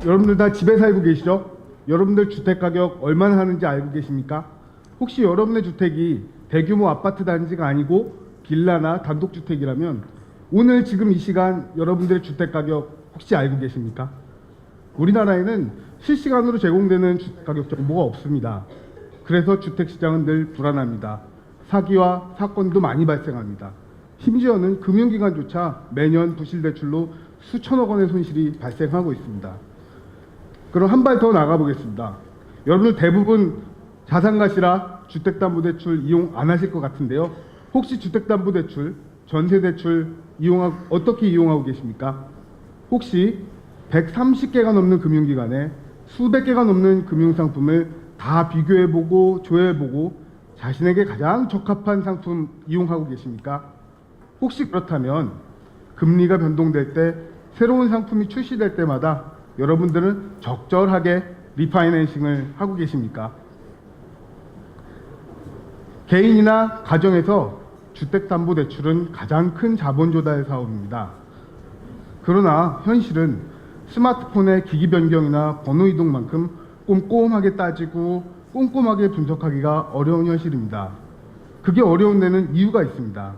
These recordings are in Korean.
여러분들 다 집에 살고 계시죠? 여러분들 주택가격 얼마나 하는지 알고 계십니까? 혹시 여러분의 주택이 대규모 아파트 단지가 아니고 빌라나 단독주택이라면 오늘 지금 이 시간 여러분들의 주택가격 혹시 알고 계십니까? 우리나라에는 실시간으로 제공되는 주택가격 정보가 없습니다. 그래서 주택시장은 늘 불안합니다. 사기와 사건도 많이 발생합니다. 심지어는 금융기관조차 매년 부실대출로 수천억 원의 손실이 발생하고 있습니다. 그럼 한 발 더 나가보겠습니다. 여러분들 대부분 자산가시라 주택담보대출 이용 안 하실 것 같은데요. 혹시 주택담보대출, 전세대출 어떻게 이용하고 계십니까? 혹시 130개가 넘는 금융기관에 수백 개가 넘는 금융상품을 다 비교해보고 조회해보고 자신에게 가장 적합한 상품 이용하고 계십니까? 혹시 그렇다면 금리가 변동될 때 새로운 상품이 출시될 때마다 여러분들은 적절하게 리파이낸싱을 하고 계십니까? 개인이나 가정에서 주택담보대출은 가장 큰 자본 조달 사업입니다. 그러나 현실은 스마트폰의 기기 변경이나 번호 이동만큼 꼼꼼하게 따지고 꼼꼼하게 분석하기가 어려운 현실입니다. 그게 어려운 데는 이유가 있습니다.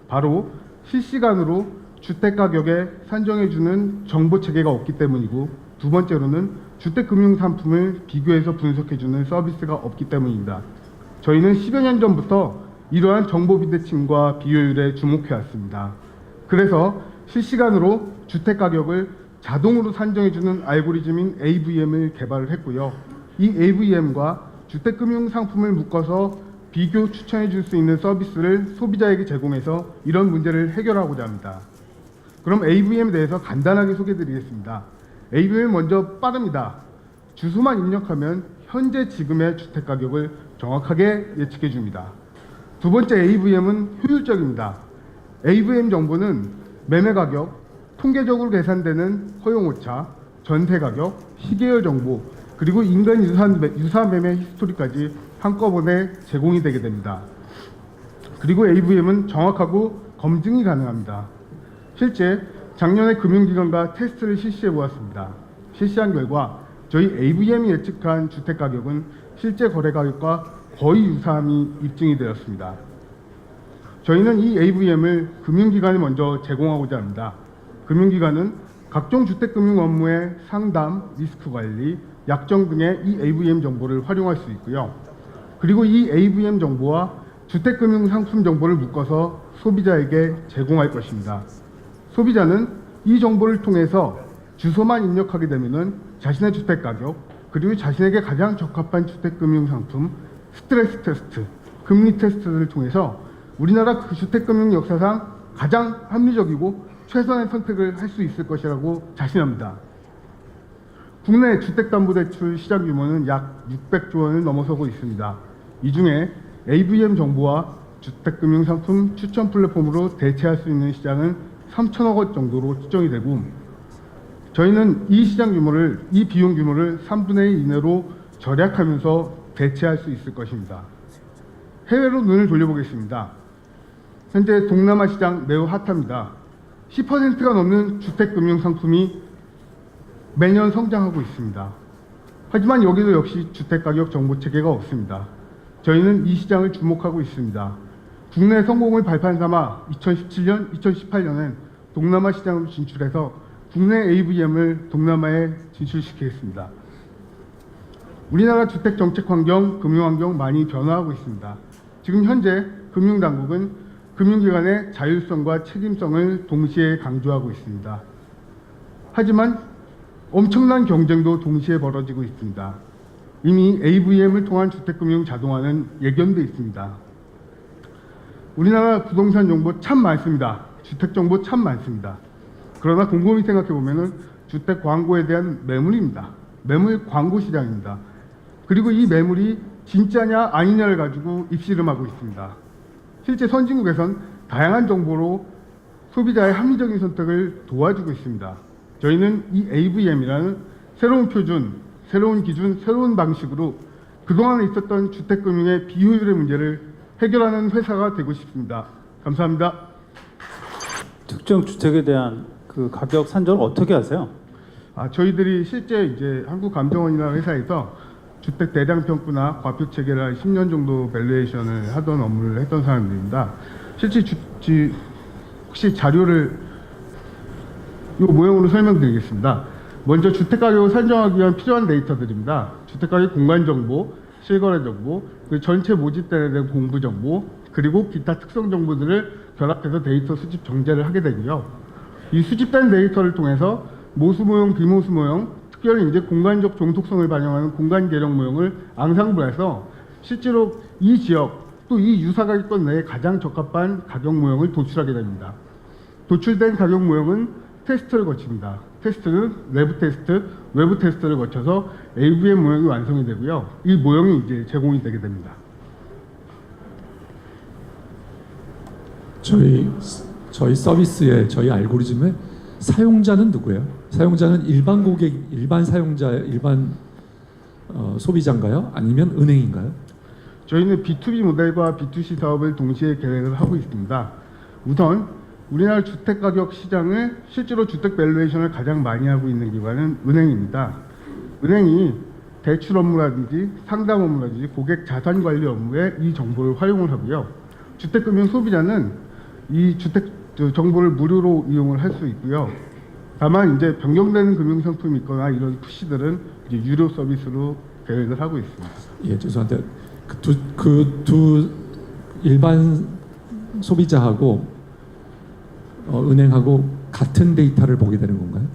바로 실시간으로 주택가격에 산정해주는 정보체계가 없기 때문이고, 두 번째로는 주택금융상품을 비교해서 분석해주는 서비스가 없기 때문입니다. 저희는 10여 년 전부터 이러한 정보 비대칭과 비효율에 주목해왔습니다. 그래서 실시간으로 주택가격을 자동으로 산정해주는 알고리즘인 AVM을 개발을 했고요. 이 AVM과 주택금융상품을 묶어서 비교 추천해줄 수 있는 서비스를 소비자에게 제공해서 이런 문제를 해결하고자 합니다. 그럼 AVM에 대해서 간단하게 소개해드리겠습니다. AVM 먼저 빠릅니다. 주소만 입력하면 현재 지금의 주택가격을 정확하게 예측해줍니다. 두 번째 AVM은 효율적입니다. AVM 정보는 매매가격, 통계적으로 계산되는 허용오차, 전세가격, 시계열 정보, 그리고 인근 유사 매매 히스토리까지 한꺼번에 제공이 되게 됩니다. 그리고 AVM은 정확하고 검증이 가능합니다. 실제 작년에 금융기관과 테스트를 실시해 보았습니다. 실시한 결과 저희 AVM이 예측한 주택가격은 실제 거래가격과 거의 유사함이 입증이 되었습니다. 저희는 이 AVM을 금융기관에 먼저 제공하고자 합니다. 금융기관은 각종 주택금융 업무의 상담, 리스크관리, 약정 등의 이 AVM 정보를 활용할 수 있고요. 그리고 이 AVM 정보와 주택금융 상품 정보를 묶어서 소비자에게 제공할 것입니다. 소비자는 이 정보를 통해서 주소만 입력하게 되면 자신의 주택가격, 그리고 자신에게 가장 적합한 주택금융 상품, 스트레스 테스트, 금리 테스트를 통해서 우리나라 그 주택금융 역사상 가장 합리적이고 최선의 선택을 할 수 있을 것이라고 자신합니다. 국내 주택담보대출 시장 규모는 약 600조 원을 넘어서고 있습니다. 이 중에 AVM 정보와 주택금융상품 추천 플랫폼으로 대체할 수 있는 시장은 3천억 원 정도로 추정이 되고, 저희는 이 비용 규모를 3분의 1 이내로 절약하면서 대체할 수 있을 것입니다. 해외로 눈을 돌려보겠습니다. 현재 동남아 시장 매우 핫합니다. 10%가 넘는 주택금융상품이 매년 성장하고 있습니다. 하지만 여기도 역시 주택가격 정보체계가 없습니다. 저희는 이 시장을 주목하고 있습니다. 국내 성공을 발판 삼아 2017년, 2018년엔 동남아 시장으로 진출해서 국내 AVM을 동남아에 진출시키겠습니다. 우리나라 주택정책 환경, 금융환경 많이 변화하고 있습니다. 지금 현재 금융당국은 금융기관의 자율성과 책임성을 동시에 강조하고 있습니다. 하지만 엄청난 경쟁도 동시에 벌어지고 있습니다. 이미 AVM을 통한 주택금융 자동화는 예견돼 있습니다. 우리나라 부동산 정보 참 많습니다. 주택 정보 참 많습니다. 그러나 곰곰이 생각해 보면은 주택 광고에 대한 매물입니다. 매물 광고 시장입니다. 그리고 이 매물이 진짜냐 아니냐를 가지고 입씨름하고 있습니다. 실제 선진국에선 다양한 정보로 소비자의 합리적인 선택을 도와주고 있습니다. 저희는 이 AVM이라는 새로운 표준, 새로운 기준, 새로운 방식으로 그동안에 있었던 주택금융의 비효율의 문제를 해결하는 회사가 되고 싶습니다. 감사합니다. 특정 주택에 대한 그 가격 산정을 어떻게 하세요? 저희들이 실제 이제 한국감정원이라는 회사에서 주택 대량 평가나 과표 체계를 한 10년 정도 밸류에이션을 하던 업무를 했던 사람들입니다. 실제 혹시 자료를 이 모형으로 설명드리겠습니다. 먼저 주택 가격을 산정하기 위한 필요한 데이터들입니다. 주택 가격 공간 정보, 실거래 정보, 그리고 전체 모집단에 대한 공부 정보, 그리고 기타 특성 정보들을 결합해서 데이터 수집 정제를 하게 되고요. 이 수집된 데이터를 통해서 모수 모형, 비모수 모형, 특별히 이제 공간적 종속성을 반영하는 공간 계령 모형을 앙상블해서 실제로 이 지역 또 이 유사가격권 내에 가장 적합한 가격 모형을 도출하게 됩니다. 도출된 가격 모형은 테스트를 거칩니다. 테스트는 내부 테스트, 외부 테스트를 거쳐서 AVM 모형이 완성이 되고요. 이 모형이 이제 제공이 되게 됩니다. 저희 서비스의 저희 알고리즘의 사용자는 누구예요? 사용자는 일반 고객, 일반 사용자, 일반 소비자인가요? 아니면 은행인가요? 저희는 B2B 모델과 B2C 사업을 동시에 계획을 하고 있습니다. 우선 우리나라 주택가격 시장을 실제로 주택 밸류에이션을 가장 많이 하고 있는 기관은 은행입니다. 은행이 대출 업무라든지 상담 업무라든지 고객 자산 관리 업무에 이 정보를 활용을 하고요. 주택금융 소비자는 이 주택 정보를 무료로 이용을 할 수 있고요. 다만 이제 변경되는 금융 상품이 있거나 이런 푸시들은 이제 유료 서비스로 계획을 하고 있습니다. 예, 죄송한데 그 두 일반 소비자하고 은행하고 같은 데이터를 보게 되는 건가요?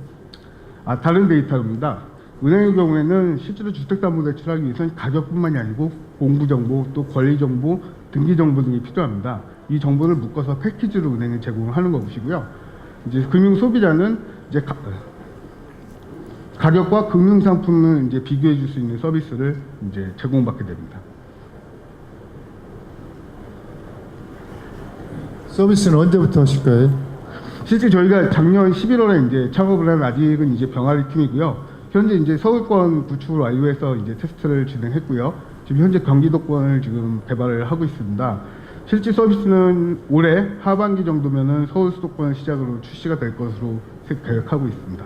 다른 데이터입니다. 은행의 경우에는 실제로 주택담보대출하기 위해서는 가격뿐만이 아니고 공부 정보, 또 권리 정보, 등기 정보 등이 필요합니다. 이 정보를 묶어서 패키지로 은행에 제공하는 것이고요. 이제 금융 소비자는 이제 가격과 금융 상품을 이제 비교해 줄 수 있는 서비스를 이제 제공받게 됩니다. 서비스는 언제부터 하실 거예요? 실제 저희가 작년 11월에 이제 창업을 한 아직은 이제 병아리 팀이고요. 현재 이제 서울권 구축을 완료해서 이제 테스트를 진행했고요. 지금 현재 경기도권을 지금 개발을 하고 있습니다. 실제 서비스는 올해 하반기 정도면은 서울 수도권 시작으로 출시가 될 것으로 계획하고 있습니다.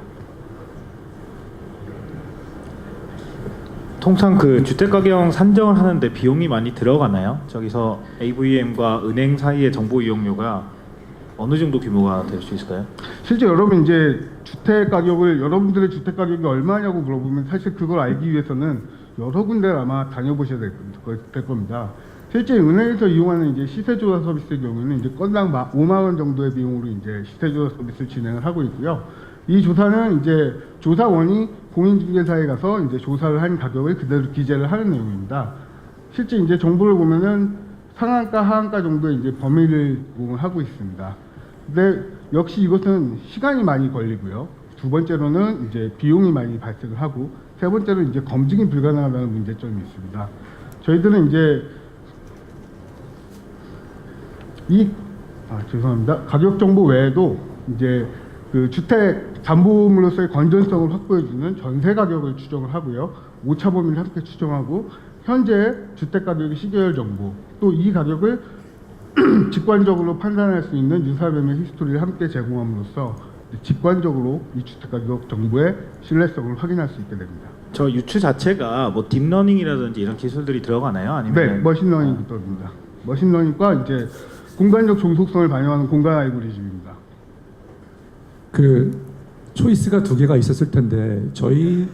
통상 그 주택가격 산정을 하는데 비용이 많이 들어가나요? 저기서 AVM과 은행 사이의 정보 이용료가 어느 정도 규모가 될 수 있을까요? 실제 여러분 이제 주택 가격을 여러분들의 주택 가격이 얼마냐고 물어보면 사실 그걸 알기 위해서는 여러 군데를 아마 다녀보셔야 될 겁니다. 실제 은행에서 이용하는 이제 시세조사 서비스의 경우에는 이제 건당 5만 원 정도의 비용으로 이제 시세조사 서비스를 진행을 하고 있고요. 이 조사는 이제 조사원이 공인중개사에 가서 이제 조사를 한 가격을 그대로 기재를 하는 내용입니다. 실제 이제 정보를 보면은 상한가, 하한가 정도의 이제 범위를 하고 있습니다. 근데 역시 이것은 시간이 많이 걸리고요. 두 번째로는 이제 비용이 많이 발생을 하고, 세 번째로는 이제 검증이 불가능하다는 문제점이 있습니다. 저희들은 이제 죄송합니다. 가격 정보 외에도 이제 그 주택 담보물로서의 건전성을 확보해주는 전세 가격을 추정을 하고요. 오차 범위를 함께 추정하고, 현재 주택 가격의 시계열 정보, 또 이 가격을 직관적으로 판단할 수 있는 유사매매 히스토리를 함께 제공함으로써 직관적으로 이 주택 가격 정보의 신뢰성을 확인할 수 있게 됩니다. 저 유추 자체가 뭐 딥러닝이라든지 이런 기술들이 들어가나요? 아니면 네, 머신러닝부터입니다. 머신러닝과 이제 공간적 종속성을 반영하는 공간 알고리즘입니다. 그 초이스가 두 개가 있었을 텐데 저희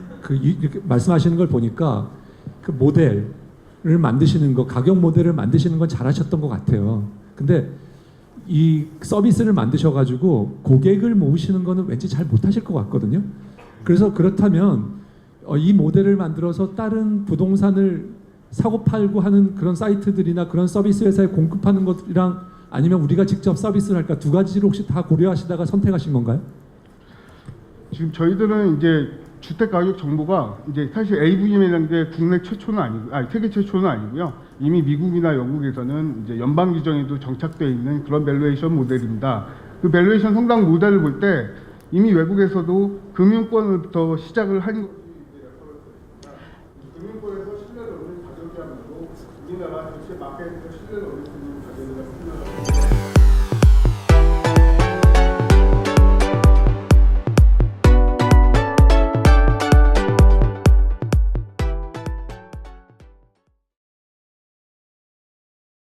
이렇게 말씀하시는 걸 보니까 그 모델을 만드시는 거, 가격 모델을 만드시는 건 잘하셨던 것 같아요. 근데 이 서비스를 만드셔가지고 고객을 모으시는 거는 왠지 잘 못하실 것 같거든요. 그래서 그렇다면 이 모델을 만들어서 다른 부동산을 사고 팔고 하는 그런 사이트들이나 그런 서비스 회사에 공급하는 것이랑 아니면 우리가 직접 서비스를 할까, 두 가지를 혹시 다 고려하시다가 선택하신 건가요? 지금 저희들은 이제 주택 가격 정보가 이제 사실 AVM이라는 게 국내 최초는 아니고, 세계 최초는 아니고요. 이미 미국이나 영국에서는 이제 연방 규정에도 정착되어 있는 그런 밸류에이션 모델입니다. 그 밸류에이션 성당 모델을 볼 때 이미 외국에서도 금융권부터 시작을 한 금융권에서 신뢰를 얻는 가격이야말로 우리나라 전체 마켓에서 신뢰를 얻는 가격이라고 생각합니다.